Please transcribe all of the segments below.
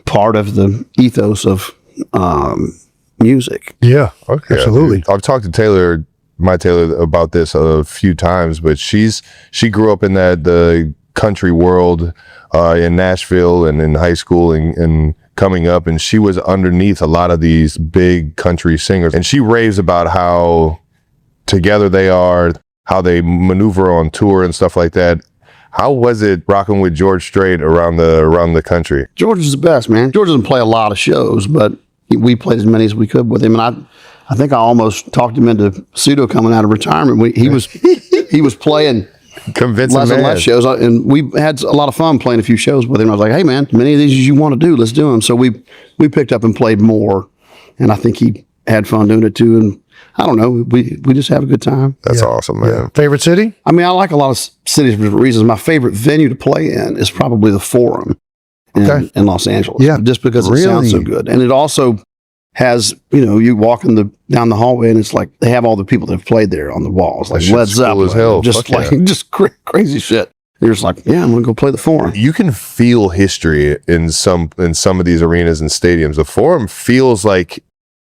part of the ethos of music. Yeah, okay, absolutely. Dude. I've talked to Taylor about this a few times, but she grew up in the country world in Nashville and in high school and coming up, and she was underneath a lot of these big country singers, and she raves about how together they are, how they maneuver on tour and stuff like that. How was it rocking with George Strait around the country? George is the best, man. George doesn't play a lot of shows, but we played as many as we could with him. And I think I almost talked him into pseudo coming out of retirement. He was playing convincing less and less shows, and we had a lot of fun playing a few shows with him. I was like, hey man, many of these as you want to do, let's do them. So we picked up and played more, and I think he had fun doing it too. And I don't know, we just have a good time. That's awesome, man. Yeah. Favorite city? I mean, I like a lot of cities for different reasons. My favorite venue to play in is probably the Forum in Los Angeles. Yeah, just because it sounds so good. And it also has, you walk down the hallway and it's like they have all the people that have played there on the walls, like Led Zeppelin, as hell. just crazy shit. You're just like, yeah, I'm gonna go play the Forum. You can feel history in some of these arenas and stadiums. The Forum feels like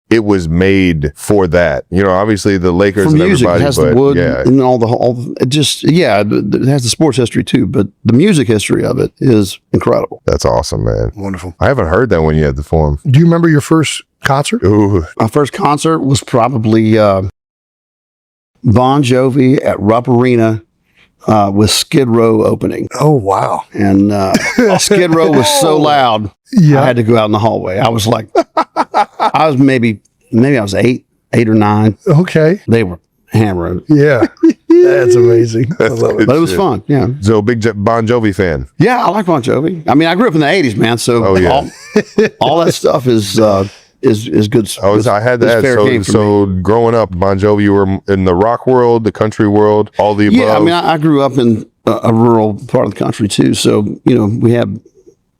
it was made for that. Obviously the Lakers for music, and everybody, it has but the wood yeah. and it has the sports history too, but the music history of it is incredible. That's awesome, man. Wonderful. I haven't heard that one yet, the Forum. Do you remember your first concert? Ooh. My first concert was probably Bon Jovi at Rupp Arena with Skid Row opening. Oh, wow. And Skid Row was so loud, I had to go out in the hallway. I was like, I was maybe I was eight or nine. Okay. They were hammering. Yeah. That's amazing. I love it. But it was fun. Yeah. So big Bon Jovi fan. Yeah, I like Bon Jovi. I mean, I grew up in the 80s, man. So all that stuff is good. I had that. So growing up, Bon Jovi, you were in the rock world, the country world, all the above. Yeah, I mean, I grew up in a rural part of the country too. So, we have,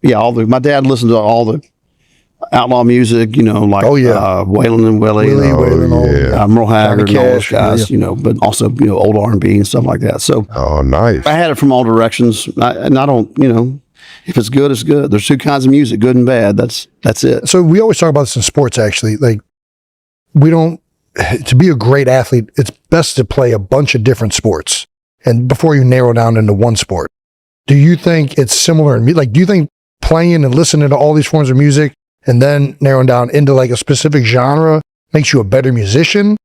my dad listened to all the outlaw music, like Waylon and Willie, Merle Haggard and all those guys, but also, old R&B and stuff like that. So nice. I had it from all directions. And I don't, if it's good, it's good. There's two kinds of music, good and bad. That's it. So we always talk about this in sports, actually. Like, to be a great athlete, it's best to play a bunch of different sports and before you narrow down into one sport. Do you think it's similar? Like, do you think playing and listening to all these forms of music and then narrowing down into like a specific genre makes you a better musician?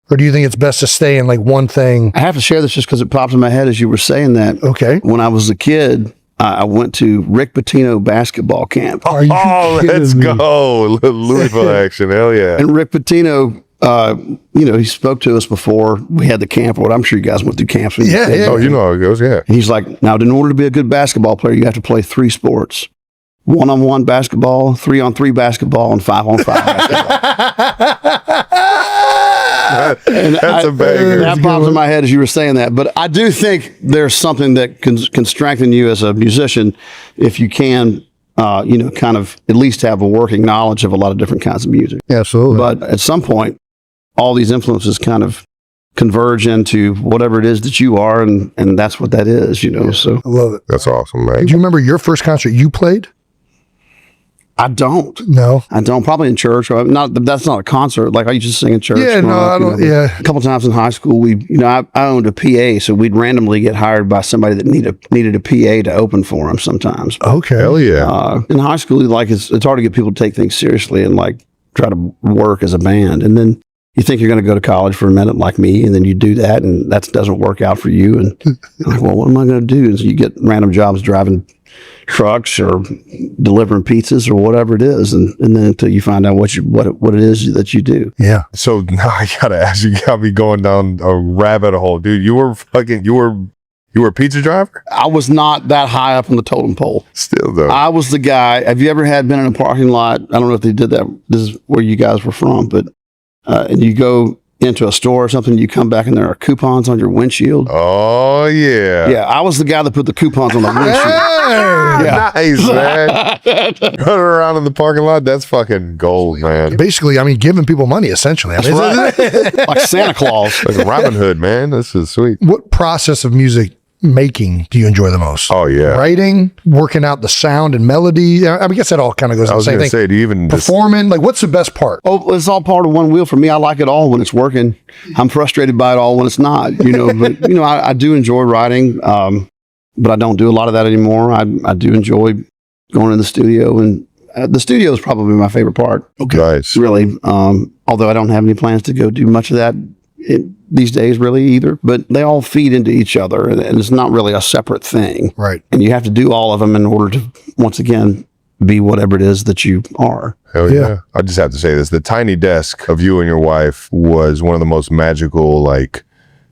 Or do you think it's best to stay in like one thing? I have to share this just because it popped in my head as you were saying that. Okay. When I was a kid, I went to Rick Pitino basketball camp. Let's go. Louisville action. Hell yeah. And Rick Pitino, he spoke to us before we had the camp. I'm sure you guys went through camps. Yeah. Oh, you know how it goes. Yeah. And he's like, now, in order to be a good basketball player, you have to play 3 sports: 1-on-1 basketball, 3-on-3 basketball, and 5-on-5 basketball. That's a banger. That pops in my head as you were saying that. But I do think there's something that can strengthen you as a musician if you can, kind of at least have a working knowledge of a lot of different kinds of music. Absolutely. But at some point, all these influences kind of converge into whatever it is that you are, and that's what that is, So I love it. That's awesome, man. Do you remember your first concert you played? I don't. No. I don't. Probably in church. Or that's not a concert. Like I used to sing in church. Yeah, no, I don't. Yeah. A couple times in high school, I owned a PA, so we'd randomly get hired by somebody that needed a PA to open for them sometimes. Okay. Hell yeah. In high school, like it's hard to get people to take things seriously and like try to work as a band. And then you think you're going to go to college for a minute like me, and then you do that, and that doesn't work out for you. And you're like, well, what am I going to do? And so you get random jobs driving trucks or delivering pizzas or whatever it is, and then until you find out what it is that you do. Yeah. So now I gotta ask you, got me going down a rabbit hole, dude. You were a pizza driver? I was not that high up on the totem pole. Still though. I was the guy. Have you ever been in a parking lot? I don't know if they did that. This is where you guys were from, but and you go into a store or something, you come back and there are coupons on your windshield. Oh yeah. Yeah, I was the guy that put the coupons on the windshield. Yeah. Nice, man. Running around in the parking lot, that's fucking gold, man. Basically, I mean, giving people money, essentially. I mean, Right. Like Santa Claus. Like Robin Hood, man. This is sweet. What process of music making do you enjoy the most? Oh, yeah. Writing, working out the sound and melody. I guess that all kind of goes I on the was same going to thing. say, do you even Performing, like what's the best part? Oh, it's all part of one wheel for me. I like it all when it's working. I'm frustrated by it all when it's not, but I do enjoy writing. But I don't do a lot of that anymore. I do enjoy going in the studio, and the studio is probably my favorite part. Nice. Really. Although I don't have any plans to go do much of that these days really either, but they all feed into each other, and it's not really a separate thing. Right. And you have to do all of them in order to, once again, be whatever it is that you are. Hell yeah. I just have to say this. The tiny desk of you and your wife was one of the most magical,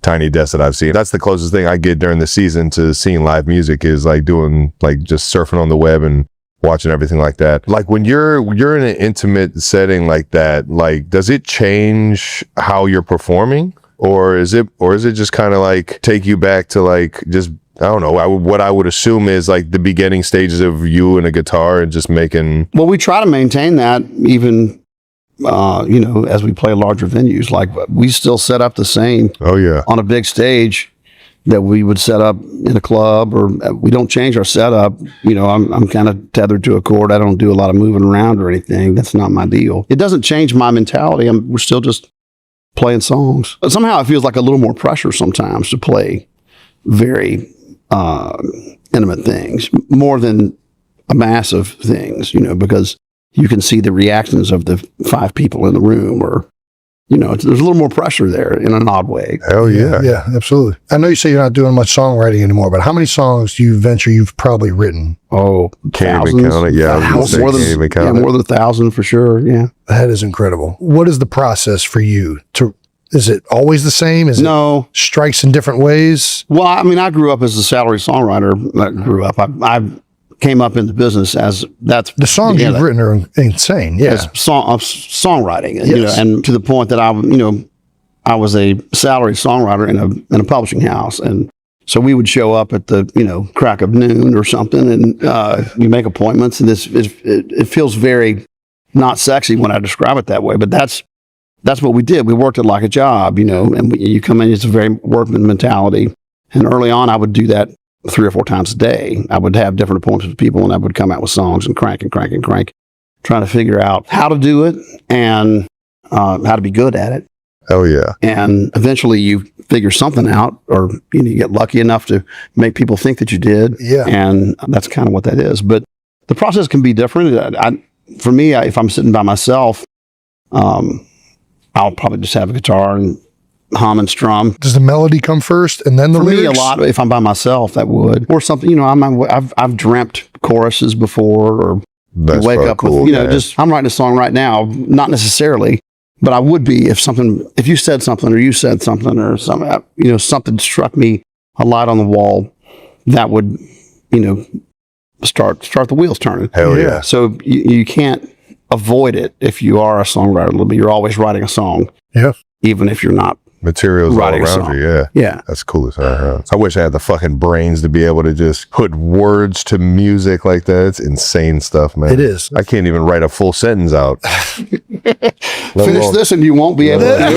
tiny desks that I've seen. That's the closest thing I get during the season to seeing live music is doing just surfing on the web and watching everything like that. Like when you're in an intimate setting like that, does it change how you're performing? Or is it just kind of take you back to just, I don't know, what I would assume is the beginning stages of you and a guitar and just making. Well, we try to maintain that even, as we play larger venues. We still set up the same. Oh yeah. On a big stage that we would set up in a club, or we don't change our setup. I'm kind of tethered to a chord. I don't do a lot of moving around or anything. That's not my deal. It doesn't change my mentality. We're still just playing songs. But somehow it feels like a little more pressure sometimes to play very intimate things more than a massive things, because you can see the reactions of the 5 people in the room, or there's a little more pressure there in an odd way. Hell yeah. Yeah, absolutely. I know you say you're not doing much songwriting anymore, but how many songs do you venture you've probably written? Oh, can't thousands. even count it. Yeah, More than 1,000 for sure. Yeah. That is incredible. What is the process for you is it always the same? No. It strikes in different ways? Well, I grew up as a salary songwriter. I came up in the business as that's the songs you've written are insane. Yeah. As songwriting, Yes. and to the point that I was a salary songwriter in a publishing house. And so we would show up at the, crack of noon or something, and we make appointments, and it feels very not sexy when I describe it that way, but that's what we did. We worked it like a job, and you come in, it's a very workman mentality. And early on, I would do that 3 or 4 times a day. I would have different appointments with people, and I would come out with songs and crank, trying to figure out how to do it and how to be good at it. Oh yeah. And eventually you figure something out, or you get lucky enough to make people think that you did. Yeah. And that's kind of what that is. But the process can be different. For me, if I'm sitting by myself, I'll probably just have a guitar and hum and strum. Does the melody come first and then the lyrics? For me, a lot. If I'm by myself, that would, or something. I've dreamt choruses before, or That's wake up cool, with I'm writing a song right now, not necessarily, but I would be if you said something, or you said something, or something, something struck me, a light on the wall, that would, start the wheels turning. Hell yeah. So you can't avoid it if you are a songwriter a little bit. You're always writing a song. Yeah. Even if you're not. Materials all Writing a around song. you, yeah. Yeah. That's cool as hell. I wish I had the fucking brains to be able to just put words to music like that. It's insane stuff, man. It is. I can't even write a full sentence out. Finish this and you won't be able to do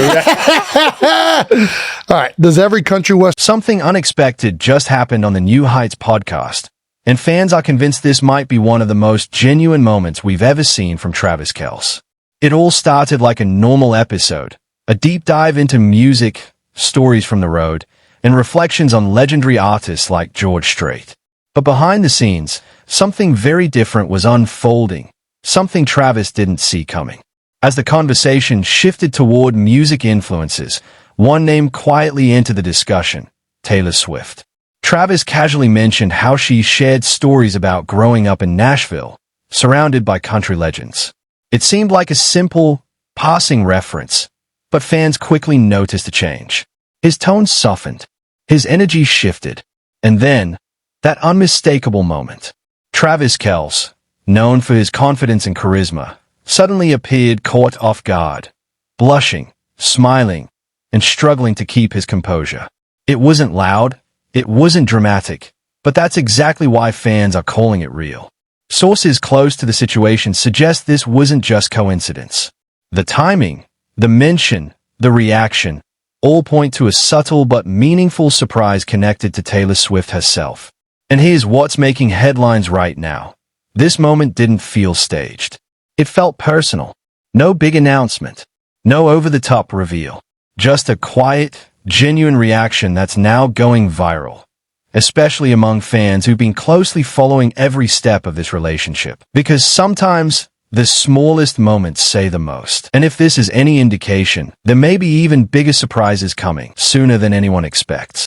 it. All right. Does every country west Something unexpected just happened on the New Heights podcast, and fans are convinced this might be one of the most genuine moments we've ever seen from Travis Kelce. It all started like a normal episode, a deep dive into music, stories from the road, and reflections on legendary artists like George Strait. But behind the scenes, something very different was unfolding, something Travis didn't see coming. As the conversation shifted toward music influences, one name quietly entered the discussion: Taylor Swift. Travis casually mentioned how she shared stories about growing up in Nashville, surrounded by country legends. It seemed like a simple, passing reference, but fans quickly noticed a change. His tone softened, his energy shifted, and then, that unmistakable moment. Travis Kelce, known for his confidence and charisma, suddenly appeared caught off guard, blushing, smiling, and struggling to keep his composure. It wasn't loud, it wasn't dramatic, but that's exactly why fans are calling it real. Sources close to the situation suggest this wasn't just coincidence. The timing, the mention, the reaction, all point to a subtle but meaningful surprise connected to Taylor Swift herself. And here's what's making headlines right now. This moment didn't feel staged. It felt personal. No big announcement. No over-the-top reveal. Just a quiet, genuine reaction that's now going viral, especially among fans who've been closely following every step of this relationship. Because sometimes the smallest moments say the most. And if this is any indication, there may be even bigger surprises coming sooner than anyone expects.